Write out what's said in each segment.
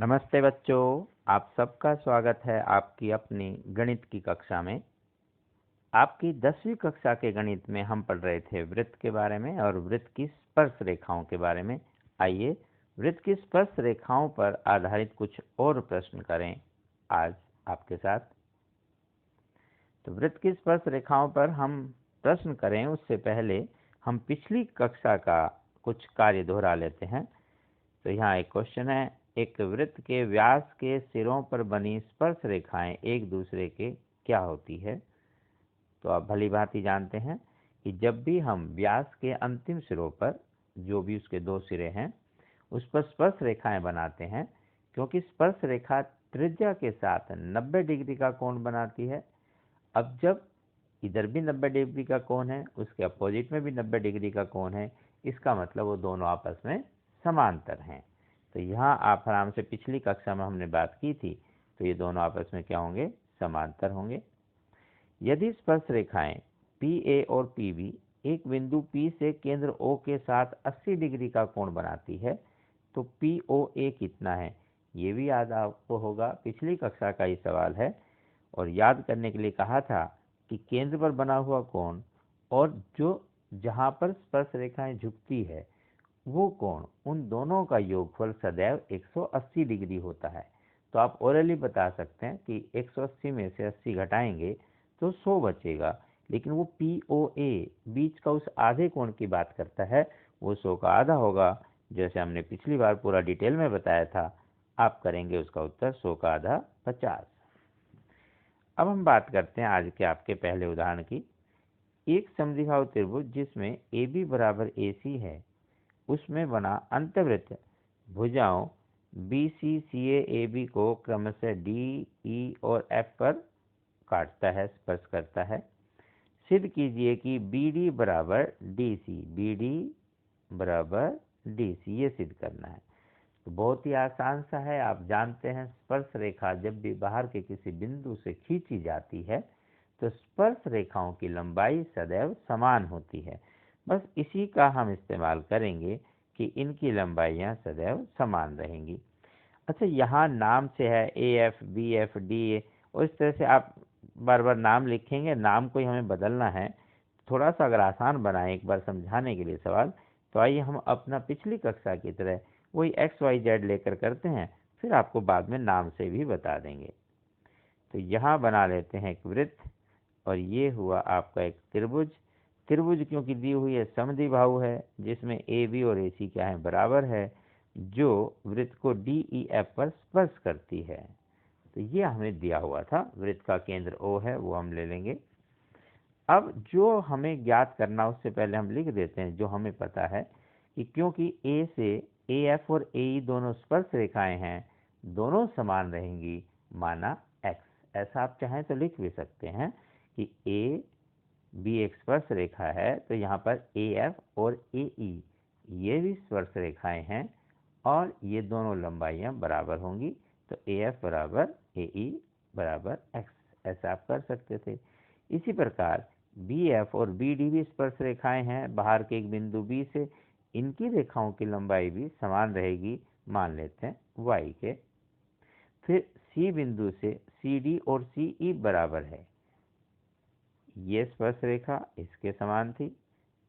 नमस्ते बच्चों, आप सबका स्वागत है आपकी अपनी गणित की कक्षा में। आपकी 10वीं कक्षा के गणित में हम पढ़ रहे थे वृत्त के बारे में और वृत्त की स्पर्श रेखाओं के बारे में। आइए वृत्त की स्पर्श रेखाओं पर आधारित कुछ और प्रश्न करें आज आपके साथ। तो वृत्त की स्पर्श रेखाओं पर हम प्रश्न करें उससे पहले हम पिछली कक्षा का कुछ कार्य दोहरा लेते हैं। तो यहाँ एक क्वेश्चन है, एक वृत्त के व्यास के सिरों पर बनी स्पर्श रेखाएं एक दूसरे के क्या होती है। तो आप भली भांति जानते हैं कि जब भी हम व्यास के अंतिम सिरों पर, जो भी उसके दो सिरे हैं, उस पर स्पर्श रेखाएं बनाते हैं, क्योंकि स्पर्श रेखा त्रिज्या के साथ 90 डिग्री का कोण बनाती है। अब जब इधर भी 90 डिग्री का कोण है, उसके अपोजिट में भी 90 डिग्री का कोण है, इसका मतलब वो दोनों आपस में समांतर हैं। तो यहाँ आप आराम से पिछली कक्षा में हमने बात की थी, तो ये दोनों आपस में क्या होंगे, समांतर होंगे। यदि स्पर्श रेखाएं PA और PB एक बिंदु P से केंद्र O के साथ 80 डिग्री का कोण बनाती है, तो POA कितना है, ये भी याद आपको होगा, पिछली कक्षा का ही सवाल है। और याद करने के लिए कहा था कि केंद्र पर बना हुआ कोण और जहां पर स्पर्श रेखाएं झुकती है वो कोण, उन दोनों का योगफल सदैव 180 डिग्री होता है। तो आप ओरली बता सकते हैं कि 180 में से 80 घटाएंगे तो 100 बचेगा, लेकिन वो POA बीच का उस आधे कोण की बात करता है, वो 100 का आधा होगा। जैसे हमने पिछली बार पूरा डिटेल में बताया था, आप करेंगे उसका उत्तर 100 का आधा 50। अब हम बात करते हैं आज के आपके पहले उदाहरण की। एक समद्विबाहु त्रिभुज जिसमें AB बराबर AC है, उसमें बना अंतवृत्त भुजाओं BC CA AB को क्रमशः D, E और F पर काटता है, स्पर्श करता है। सिद्ध कीजिए कि BD बराबर DC, BD बराबर DC, ये सिद्ध करना है। तो बहुत ही आसान सा है। आप जानते हैं स्पर्श रेखा जब भी बाहर के किसी बिंदु से खींची जाती है तो स्पर्श रेखाओं की लंबाई सदैव समान होती है। बस इसी का हम इस्तेमाल करेंगे कि इनकी लंबाइयां सदैव समान रहेंगी। अच्छा, यहाँ नाम से है AF BF DA, और इस तरह से आप बार बार नाम लिखेंगे, नाम को ही हमें बदलना है। थोड़ा सा अगर आसान बनाएं एक बार समझाने के लिए सवाल, तो आइए हम अपना पिछली कक्षा की तरह वही XYZ लेकर करते हैं, फिर आपको बाद में नाम से भी बता देंगे। तो यहाँ बना लेते हैं एक वृत्त, और ये हुआ आपका एक त्रिभुज। त्रिभुज क्योंकि दी हुई है समद्विबाहु है, जिसमें AB और AC क्या है, बराबर है, जो वृत्त को DEF पर स्पर्श करती है। तो ये हमें दिया हुआ था, वृत्त का केंद्र O है, वो हम ले लेंगे। अब जो हमें ज्ञात करना उससे पहले हम लिख देते हैं जो हमें पता है कि क्योंकि A से AF और AE दोनों स्पर्श रेखाएं हैं, दोनों समान रहेंगी, माना X। ऐसा आप चाहें तो लिख भी सकते हैं कि AB एक स्पर्श रेखा है, तो यहाँ पर AF और AE ये भी स्पर्श रेखाएं हैं और ये दोनों लंबाइयां बराबर होंगी, तो AF बराबर AE बराबर X, ऐसा आप कर सकते थे। इसी प्रकार BF और BD भी स्पर्श रेखाएं हैं बाहर के एक बिंदु B से, इनकी रेखाओं की लंबाई भी समान रहेगी, मान लेते हैं Y के। फिर C बिंदु से CD और CE बराबर है, ये स्पर्श रेखा इसके समान थी,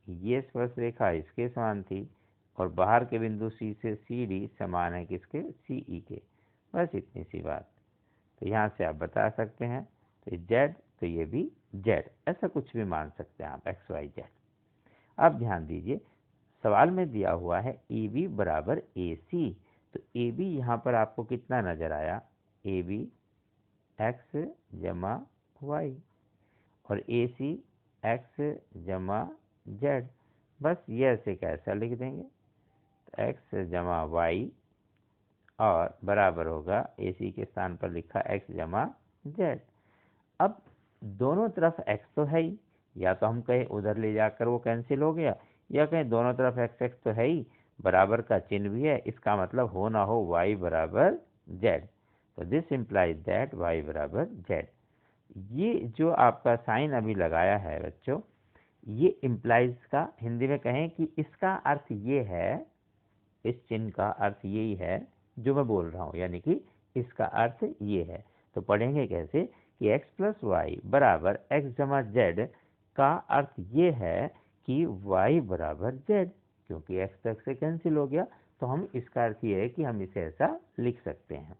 ये स्पर्श रेखा इसके समान थी, और बाहर के बिंदु C से CD समान है किसके, CE के। बस इतनी सी बात। तो यहाँ से आप बता सकते हैं, तो Z तो ये भी Z, ऐसा कुछ भी मान सकते हैं आप, XYZ। अब ध्यान दीजिए, सवाल में दिया हुआ है AB बराबर AC, तो AB यहाँ पर आपको कितना नजर आया, AB X जमा Y, और AC X जमा Z। बस ये ऐसे कैसा लिख देंगे, तो X जमा Y और बराबर होगा AC के स्थान पर लिखा X जमा Z। अब दोनों तरफ X तो है ही, या तो हम कहें उधर ले जाकर वो कैंसिल हो गया, या कहें दोनों तरफ X X तो है ही, बराबर का चिन्ह भी है, इसका मतलब हो ना हो Y बराबर Z। तो दिस इम्प्लाइज दैट Y बराबर Z। ये जो आपका साइन अभी लगाया है बच्चों, ये इम्प्लाइज का हिंदी में कहें कि इसका अर्थ ये है, इस चिन्ह का अर्थ यही है जो मैं बोल रहा हूँ, यानी कि इसका अर्थ ये है। तो पढ़ेंगे कैसे कि x प्लस वाई बराबर x जमा जेड का अर्थ ये है कि y बराबर z, क्योंकि x तक से कैंसिल हो गया, तो हम इसका अर्थ ये है कि हम इसे ऐसा लिख सकते हैं।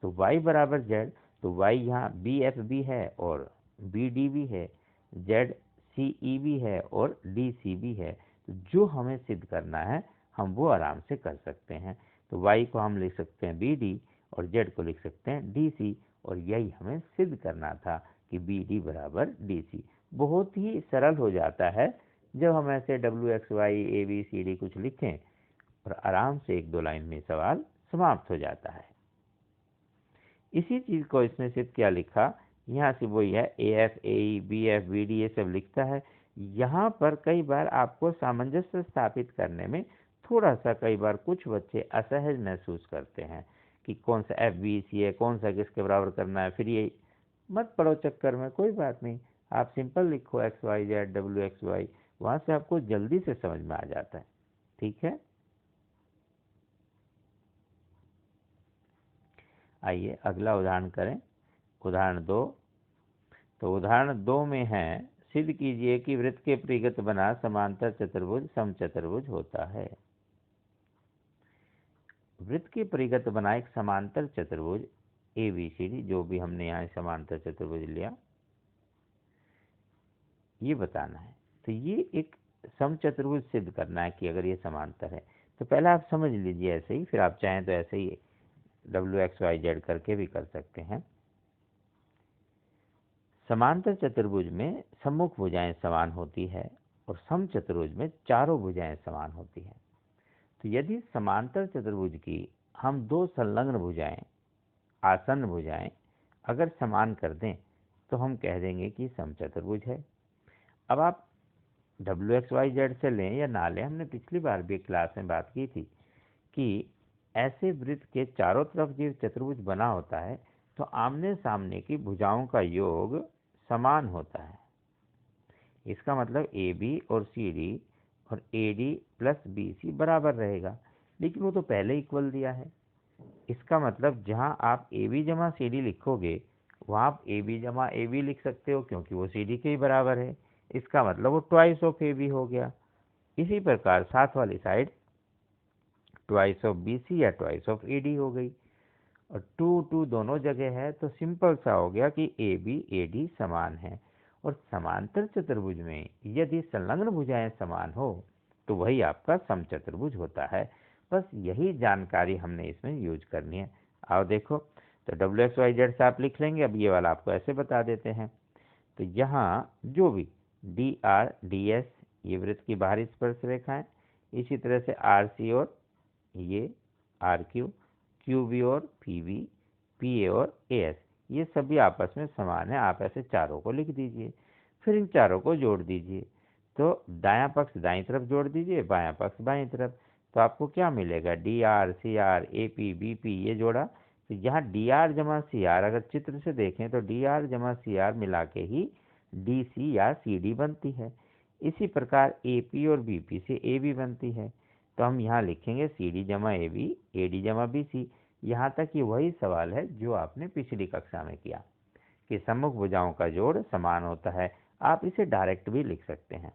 तो y बराबर z, तो y यहाँ बी एफ भी है और बी डी भी है, जेड सी ई भी है और डी सी भी है। तो जो हमें सिद्ध करना है हम वो आराम से कर सकते हैं। तो y को हम लिख सकते हैं बी डी और z को लिख सकते हैं डी सी, और यही हमें सिद्ध करना था कि बी डी बराबर डी सी। बहुत ही सरल हो जाता है जब हम ऐसे W X Y A B C D कुछ लिखें और आराम से 1-2 लाइन में सवाल समाप्त हो जाता है। इसी चीज़ को इसने सिर्फ क्या लिखा, यहाँ से वही है A F A E B F B D ये सब लिखता है। यहाँ पर कई बार आपको सामंजस्य स्थापित करने में थोड़ा सा कई बार कुछ बच्चे असहज महसूस करते हैं कि कौन सा एफ बी सी है, कौन सा किसके बराबर करना है। फिर ये मत पड़ो चक्कर में, कोई बात नहीं, आप सिंपल लिखो X Y Z W X Y, वहाँ से आपको जल्दी से समझ में आ जाता है। ठीक है, आइए अगला उदाहरण करें। उदाहरण 2। तो उदाहरण 2 में है, सिद्ध कीजिए कि वृत्त के परिगत बना समांतर चतुर्भुज समचतुर्भुज होता है। वृत्त के परिगत बना एक समांतर चतुर्भुज ए बी सी डी, जो भी हमने यहाँ समांतर चतुर्भुज लिया, ये बताना है। तो ये एक समचतुर्भुज सिद्ध करना है कि अगर ये समांतर है। तो पहले आप समझ लीजिए ऐसे ही, फिर आप चाहें तो ऐसे ही डब्ल्यू एक्स वाई जेड करके भी कर सकते हैं। समांतर चतुर्भुज में सम्मुख भुजाएं समान होती है और समचतुर्भुज में चारों भुजाएं समान होती है। तो यदि समांतर चतुर्भुज की हम दो संलग्न भुजाएं, आसन्न भुजाएं अगर समान कर दें तो हम कह देंगे कि समचतुर्भुज है। अब आप डब्ल्यू एक्स वाई जेड से लें या ना लें, हमने पिछली बार भी क्लास में बात की थी कि ऐसे वृत्त के चारों तरफ जब चतुर्भुज बना होता है तो आमने सामने की भुजाओं का योग समान होता है। इसका मतलब ए बी और सी डी और A D plus B C बराबर रहेगा, लेकिन वो तो पहले इक्वल दिया है। इसका मतलब जहां आप ए बी जमा सी डी लिखोगे वहां आप ए बी जमा ए बी लिख सकते हो, क्योंकि वो सी डी के ही बराबर है। इसका मतलब वो ट्वाइस ऑफ ए बी हो गया। इसी प्रकार साथ वाली side twice of B C या ट्वाइस ऑफ ए डी हो गई, और 2 दोनों जगह है, तो सिंपल सा हो गया कि ए बी ए डी समान है। और समांतर चतुर्भुज में यदि संलग्न भुजाएं समान हो तो वही आपका समचतुर्भुज होता है। बस यही जानकारी हमने इसमें यूज करनी है। आओ देखो, तो डब्ल्यू एक्स वाई जेड से आप लिख लेंगे। अब ये वाला आपको ऐसे बता देते हैं। तो यहाँ जो भी डी आर डी एस ये वृत्त की बाहरी स्पर्श रेखाएं, इसी तरह से आर सी और ये आर क्यू, क्यू बी और पी बी, पी ए और ए एस, ये सभी आपस में समान है। आप ऐसे चारों को लिख दीजिए, फिर इन चारों को जोड़ दीजिए। तो दायां पक्ष दाईं तरफ जोड़ दीजिए, बायां पक्ष बाईं तरफ। तो आपको क्या मिलेगा, D R C R A P B P, ये जोड़ा। तो यहाँ डी आर जमा सी आर अगर चित्र से देखें तो डी आर जमा सी आर मिला के ही डी सी या सी डी बनती है। इसी प्रकार ए पी और बी पी से ए बी बनती है। तो हम यहाँ लिखेंगे सी डी जमा ए डी जमा बी सी। यहाँ तक ये वही सवाल है जो आपने पिछली कक्षा में किया कि सम्मुख भुजाओं का जोड़ समान होता है। आप इसे डायरेक्ट भी लिख सकते हैं।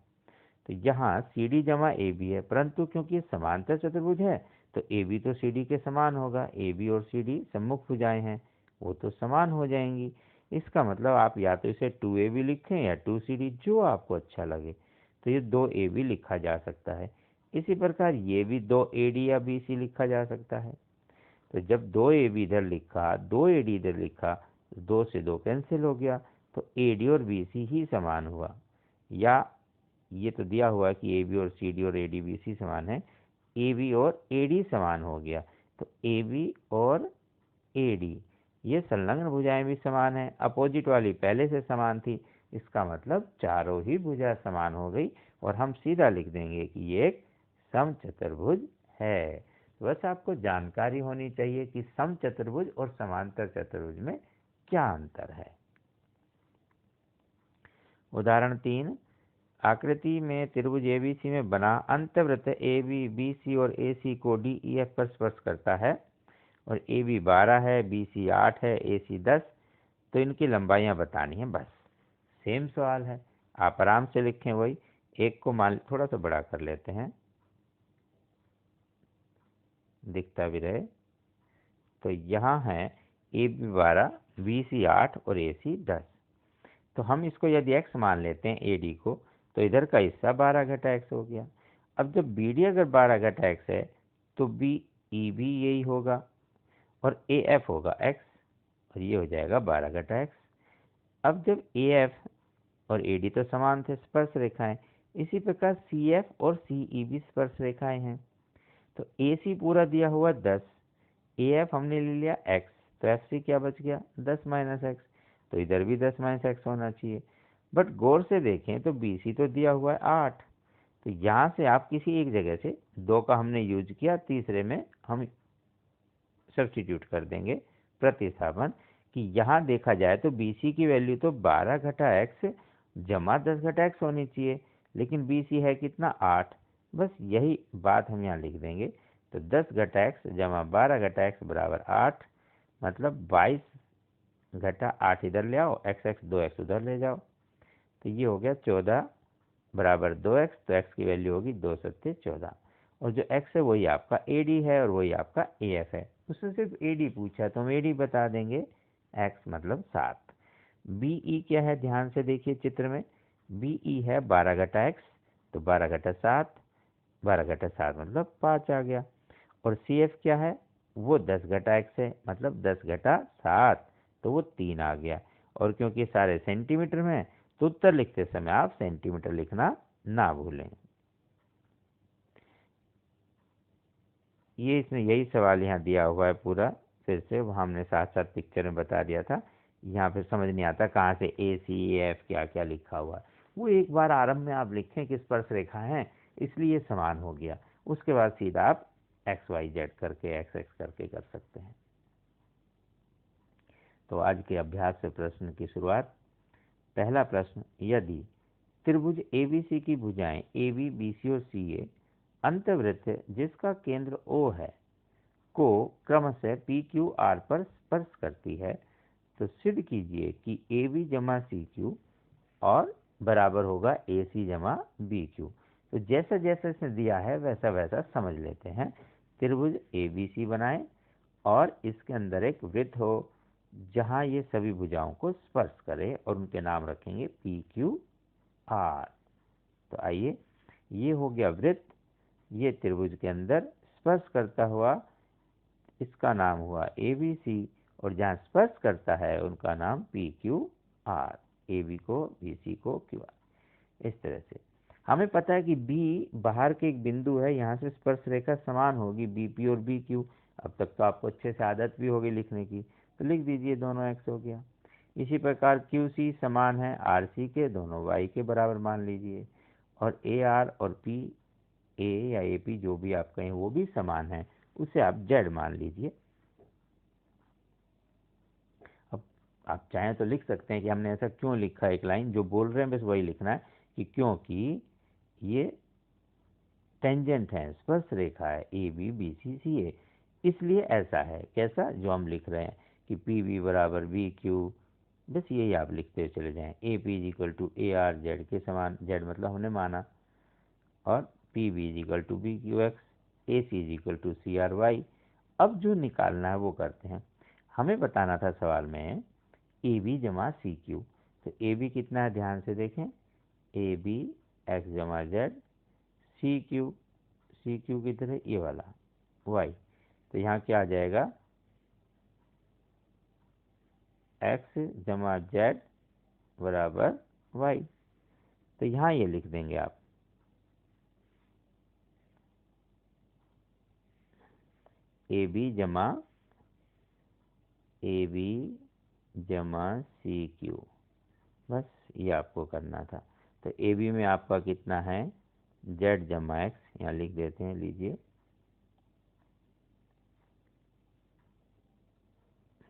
तो यहाँ सी डी जमा ए बी है, परंतु क्योंकि समांतर चतुर्भुज है तो ए बी तो सी डी के समान होगा। ए बी और सी डी सम्मुख भुजाएं हैं, वो तो समान हो जाएंगी। इसका मतलब आप या तो इसे 2AB लिखें या 2CD, जो आपको अच्छा लगे। तो ये 2AB लिखा जा सकता है। इसी प्रकार ये भी 2AD या BC लिखा जा सकता है। तो जब 2AB इधर लिखा, 2AD इधर लिखा, 2 से 2 कैंसिल हो गया, तो AD और BC ही समान हुआ। या ये तो दिया हुआ है कि AB और CD और AD BC समान है, AB और AD समान हो गया। तो AB और AD ये संलग्न भुजाएं भी समान है, अपोजिट वाली पहले से समान थी। इसका मतलब चारों ही भुजा समान हो गई और हम सीधा लिख देंगे कि ये एक समचतुर्भुज है। तो बस आपको जानकारी होनी चाहिए कि समचतुर्भुज और समांतर चतुर्भुज में क्या अंतर है। उदाहरण 3, आकृति में त्रिभुज एबीसी में बना अंतवृत्त ए बी बी सी और ए सी को डी ई एफ पर स्पर्श करता है और ए बी 12 है, बी सी 8 है, ए सी 10, तो इनकी लंबाइयाँ बतानी है बस। सेम सवाल है, आप आराम से लिखें वही। एक को मान थोड़ा सा बड़ा कर लेते हैं, दिखता भी रहे। तो यहाँ है ए बी 12, बी सी 8 और ए सी 10। तो हम इसको यदि x मान लेते हैं ए डी को, तो इधर का हिस्सा 12 घटा x हो गया। अब जब बी डी अगर 12 घटा x है, तो बी ई भी यही होगा और ए एफ होगा x, और ये हो जाएगा 12 घटा x। अब जब ए एफ और ए डी तो समान थे, स्पर्श रेखाएं, इसी प्रकार सी एफ और सी ई भी स्पर्श रेखाएं हैं। तो ए सी पूरा दिया हुआ 10, ए एफ हमने ले लिया x, तो एफ सी क्या बच गया 10 माइनस एक्स, तो इधर भी 10 माइनस एक्स होना चाहिए। बट गौर से देखें तो बी सी तो दिया हुआ है 8, तो यहाँ से आप किसी एक जगह से 2 का हमने यूज किया, तीसरे में हम सब्स्टिट्यूट कर देंगे प्रतिस्थापन, कि यहाँ देखा जाए तो बी सी की वैल्यू तो 12 घटा एक्स जमा 10 घटा एक्स होनी चाहिए, लेकिन बी सी है कितना 8, बस यही बात हम यहाँ लिख देंगे। तो 10 घटा एक्स जमा 12 घटा एक्स बराबर 8, मतलब 22 घटा 8 इधर ले आओ, एक्स एक्स 2x उधर ले जाओ, तो ये हो गया 14 बराबर 2x, तो x की वैल्यू होगी 2 सत्ते 14, और जो x है वही आपका AD है और वही आपका AF है। उसने सिर्फ AD पूछा तो हम AD बता देंगे, x मतलब 7। BE क्या है, ध्यान से देखिए चित्र में, BE है 12 घटा x, तो 12 घटा 7, 12 घटा 7 मतलब 5 आ गया। और CF क्या है, वो 10 घटा x है, मतलब 10 घटा 7, तो वो 3 आ गया। और क्योंकि सारे सेंटीमीटर में, तो उत्तर लिखते समय आप सेंटीमीटर लिखना ना भूलें। ये इसमें यही सवाल यहाँ दिया हुआ है पूरा, फिर से वो हमने साथ साथ पिक्चर में बता दिया था। यहाँ फिर समझ नहीं आता कहाँ से ए सी ए एफ क्या क्या लिखा हुआ है, वो एक बार आरंभ में आप लिखें कि स्पर्श रेखा है, इसलिए समान हो गया। उसके बाद सीधा आप एक्स वाई जेड करके एक्स एक्स करके कर सकते हैं। तो आज के अभ्यास से प्रश्न की शुरुआत। पहला प्रश्न, यदि त्रिभुज एबीसी की भुजाएं AB, BC और CA अंतवृत्त जिसका केंद्र O है को क्रमशः PQR पर स्पर्श करती है, तो सिद्ध कीजिए कि AB जमा CQ और बराबर होगा AC जमा BQ। तो जैसा जैसा इसने दिया है वैसा वैसा समझ लेते हैं। त्रिभुज ABC बनाएं और इसके अंदर एक वृत्त हो जहां ये सभी भुजाओं को स्पर्श करे, और उनके नाम रखेंगे PQR। तो आइए, ये हो गया वृत्त, ये त्रिभुज के अंदर स्पर्श करता हुआ, इसका नाम हुआ ABC, और जहां स्पर्श करता है उनका नाम PQR, AB को BC को QR। इस तरह से हमें पता है कि B बाहर के एक बिंदु है, यहाँ से स्पर्श रेखा समान होगी BP और BQ। अब तक तो आपको अच्छे से आदत भी होगी लिखने की, तो लिख दीजिए दोनों x हो गया। इसी प्रकार QC समान है RC के, दोनों y के बराबर मान लीजिए, और AR और PA या AP जो भी आप कहें वो भी समान है, उसे आप Z मान लीजिए। अब आप चाहें तो लिख सकते हैं कि हमने ऐसा क्यों लिखा है, एक लाइन जो बोल रहे हैं बस वही लिखना है, कि क्योंकि ये टेंजेंट है, स्पर्श रेखा है AB BC CA, इसलिए ऐसा है। कैसा, जो हम लिख रहे हैं कि PB बराबर BQ, बस यही आप लिखते चले जाएं। AP is equal to AR, Z के समान, Z मतलब हमने माना, और PB is equal to BQX, AC is equal to CRY। अब जो निकालना है वो करते हैं। हमें बताना था सवाल में AB जमा CQ, तो AB कितना है ध्यान से देखें, AB x जमा Z, CQ किधर है, ये वाला Y, तो यहाँ क्या आ जाएगा x जमा Z बराबर Y। तो यहाँ ये लिख देंगे आप, AB जमा CQ, बस ये आपको करना था। तो AB में आपका कितना है, Z जमा x, यहाँ लिख देते हैं, लीजिए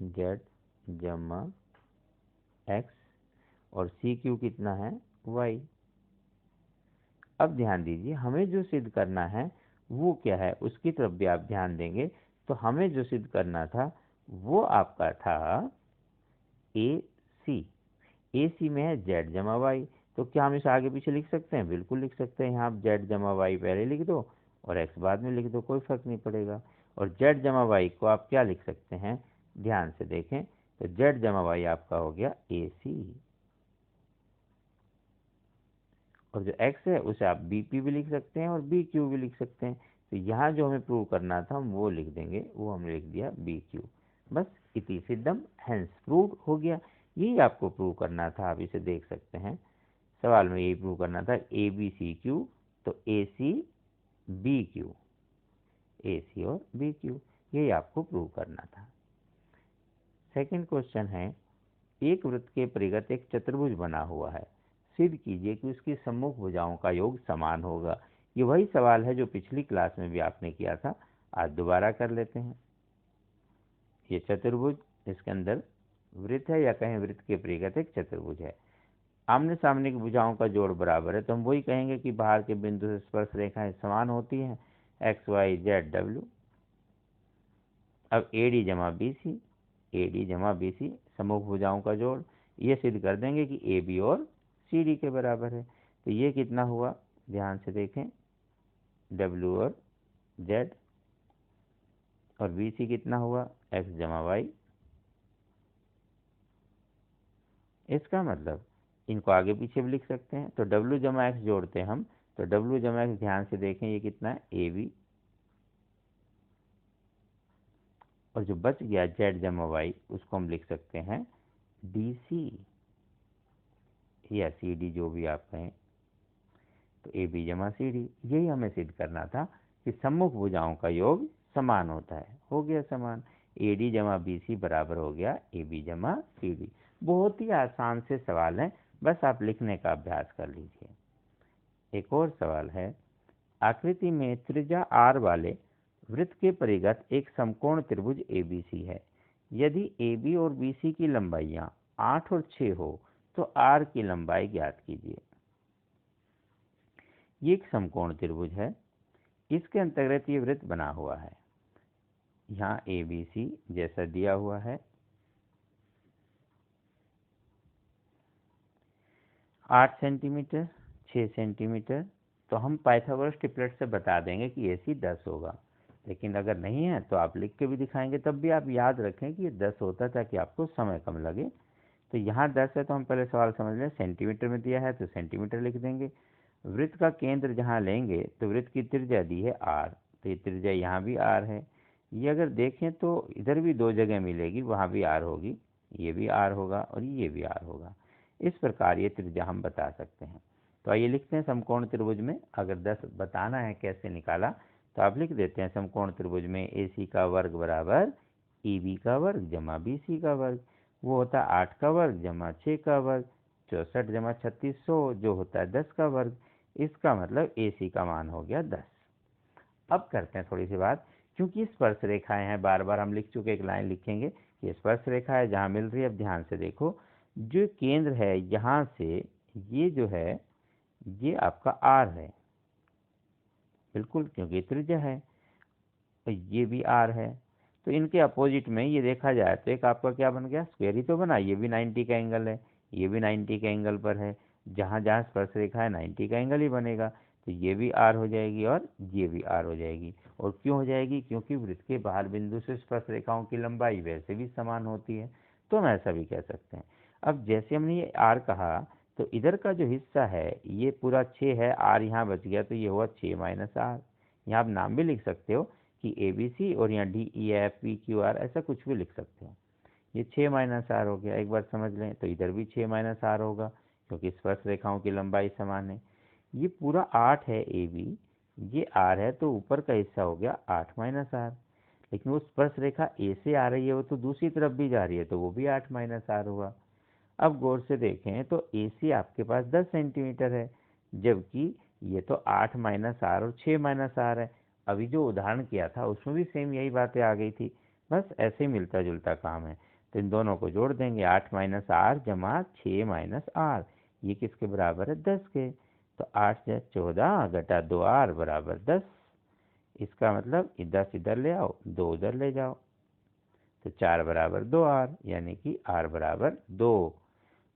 Z जमा x, और CQ कितना है Y। अब ध्यान दीजिए, हमें जो सिद्ध करना है वो क्या है, उसकी तरफ भी आप ध्यान देंगे। तो हमें जो सिद्ध करना था वो आपका था ए सी। ए सी में है जेड जमा वाई, तो क्या हम इसे आगे पीछे लिख सकते हैं? बिल्कुल लिख सकते हैं। यहाँ आप जेड जमा वाई पहले लिख दो और एक्स बाद में लिख दो, कोई फर्क नहीं पड़ेगा। और जेड जमा वाई को आप क्या लिख सकते हैं? ध्यान से देखें तो जेड जमा वाई आपका हो गया ए सी, और जो एक्स है उसे आप बी पी भी लिख सकते हैं और बी क्यू भी लिख सकते हैं। तो यहाँ जो हमें प्रूव करना था हम वो लिख देंगे, वो हमने लिख दिया बी क्यू। बस इति सिद्धम हैंस प्रूव हो गया। यही आपको प्रूव करना था, आप इसे देख सकते हैं सवाल में, यही प्रूव करना था ए बी सी क्यू, तो ए सी बी क्यू, ए सी और बी क्यू, यही आपको प्रूव करना था। सेकंड क्वेश्चन है, एक वृत्त के परिगत एक चतुर्भुज बना हुआ है, सिद्ध कीजिए कि उसकी सम्मुख भुजाओं का योग समान होगा। ये वही सवाल है जो पिछली क्लास में भी आपने किया था, आज दोबारा कर लेते हैं। ये चतुर्भुज, इसके अंदर वृत्त है या कहें वृत्त के परिगत एक चतुर्भुज है, आमने सामने की भुजाओं का जोड़ बराबर है, तो हम वही कहेंगे कि बाहर के बिंदु से स्पर्श रेखाएं समान होती हैं, एक्स वाई जेड डब्ल्यू। अब ए डी जमा बी सी, ए डी जमा बी सी सम्मुख भुजाओं का जोड़, ये सिद्ध कर देंगे कि ए बी और सी डी के बराबर है। तो ये कितना हुआ? ध्यान से देखें, डब्ल्यू और जेड, और बी सी कितना हुआ? एक्स जमा वाई। इसका मतलब इनको आगे पीछे भी लिख सकते हैं, तो डब्ल्यू जमा एक्स जोड़ते हैं हम, तो डब्ल्यू जमा एक्स ध्यान से देखें ये कितना है? ए बी, और जो बच गया जेड जमा वाई उसको हम लिख सकते हैं डी सी या सी डी, जो भी आप कहें, तो ए बी जमा सी डी। यही हमें सिद्ध करना था कि सम्मुख भुजाओं का योग समान होता है। हो गया समान, ए डी जमा बी सी बराबर हो गया ए बी जमा सी डी। बहुत ही आसान से सवाल है, बस आप लिखने का अभ्यास कर लीजिए। एक और सवाल है, आकृति में त्रिज्या आर वाले वृत्त के परिगत एक समकोण त्रिभुज एबीसी है। यदि AB और BC की लंबाइयां 8 और 6 हो तो R की लंबाई ज्ञात कीजिए। ये एक समकोण त्रिभुज है, इसके अंतर्गत ये वृत्त बना हुआ है। यहाँ ABC जैसा दिया हुआ है, 8 सेंटीमीटर 6 सेंटीमीटर, तो हम पाइथागोरस ट्रिपलेट से बता देंगे कि AC 10 होगा। लेकिन अगर नहीं है तो आप लिख के भी दिखाएंगे, तब भी आप याद रखें कि ये 10 होता है ताकि आपको समय कम लगे। तो यहाँ 10 है तो हम पहले सवाल समझ लें, सेंटीमीटर में दिया है तो सेंटीमीटर लिख देंगे। वृत्त का केंद्र जहाँ लेंगे तो वृत्त की त्रिज्या दी है R, तो ये त्रिज्या यहाँ भी R है। ये अगर देखें तो इधर भी 2 जगह मिलेगी, वहाँ भी R होगी, ये भी R होगा और ये भी R होगा। इस प्रकार ये त्रिज्या हम बता सकते हैं। तो आइए लिखते हैं समकोण त्रिभुज में, अगर 10 बताना है कैसे निकाला तो आप लिख देते हैं समकोण त्रिभुज में AC का वर्ग बराबर EB का वर्ग जमा BC का वर्ग, वो होता है 8 का वर्ग जमा 6 का वर्ग, 64 जमा 3600 जो होता है 10 का वर्ग। इसका मतलब AC का मान हो गया 10। अब करते हैं थोड़ी सी बात, क्योंकि स्पर्श रेखाएं हैं, बार बार हम लिख चुके, एक लाइन लिखेंगे, ये स्पर्श रेखा है जहाँ मिल रही है। अब ध्यान से देखो, जो केंद्र है यहाँ से ये जो है ये आपका R है, बिल्कुल, क्योंकि त्रिज्या है, तो ये भी R है। तो इनके अपोजिट में ये देखा जाए तो एक आपका क्या बन गया? स्क्वायर ही तो बना, ये भी 90 का एंगल है, ये भी 90 का एंगल पर है, जहाँ जहाँ स्पर्श रेखा है 90 का एंगल ही बनेगा। तो ये भी R हो जाएगी और ये भी R हो जाएगी। और क्यों हो जाएगी? क्योंकि वृत्त के बाहर बिंदु से स्पर्श रेखाओं की लंबाई वैसे भी समान होती है, तो हम ऐसा भी कह सकते हैं। अब जैसे हमने ये R कहा, तो इधर का जो हिस्सा है ये पूरा 6 है, R यहाँ बच गया तो ये हुआ 6 माइनस R। यहाँ आप नाम भी लिख सकते हो कि ABC, और यहाँ DEFPQR ऐसा कुछ भी लिख सकते हैं। ये 6 माइनस R हो गया, एक बार समझ लें, तो इधर भी 6 माइनस R होगा क्योंकि स्पर्श रेखाओं की लंबाई समान है। ये पूरा 8 है AB, ये R है, तो ऊपर का हिस्सा हो गया 8 माइनस R। लेकिन वो स्पर्श रेखा A से आ रही है, वो तो दूसरी तरफ भी जा रही है, तो वो भी 8 माइनस R हुआ। अब गौर से देखें तो AC आपके पास 10 सेंटीमीटर है, जबकि ये तो 8 माइनस R और 6 माइनस R है। अभी जो उदाहरण किया था उसमें भी सेम यही बातें आ गई थी, बस ऐसे ही मिलता जुलता काम है। तो इन दोनों को जोड़ देंगे, 8 माइनस R जमा 6 माइनस R, ये किसके बराबर है? 10 के। तो 8 से 14 घटा 2R बराबर 10, इसका मतलब 10 इधर ले आओ, 2 उधर ले जाओ, तो 4 बराबर 2r, यानी कि r बराबर 2।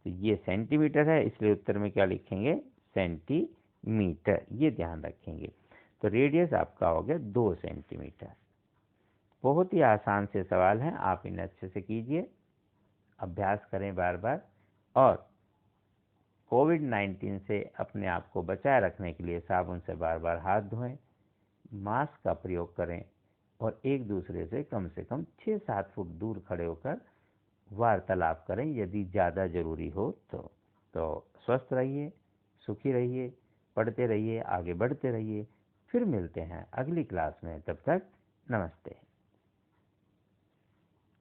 तो ये सेंटीमीटर है, इसलिए उत्तर में क्या लिखेंगे, सेंटीमीटर, ये ध्यान रखेंगे। तो रेडियस आपका हो गया 2 सेंटीमीटर। बहुत ही आसान से सवाल हैं, आप इन्हें अच्छे से कीजिए, अभ्यास करें बार बार, और कोविड-19 से अपने आप को बचाए रखने के लिए साबुन से बार बार हाथ धोएं, मास्क का प्रयोग करें, और एक दूसरे से कम 6-7 फुट दूर खड़े होकर वार्तालाप करें यदि ज़्यादा ज़रूरी हो तो स्वस्थ रहिए, सुखी रहिए, पढ़ते रहिए, आगे बढ़ते रहिए। फिर मिलते हैं अगली क्लास में, तब तक नमस्ते।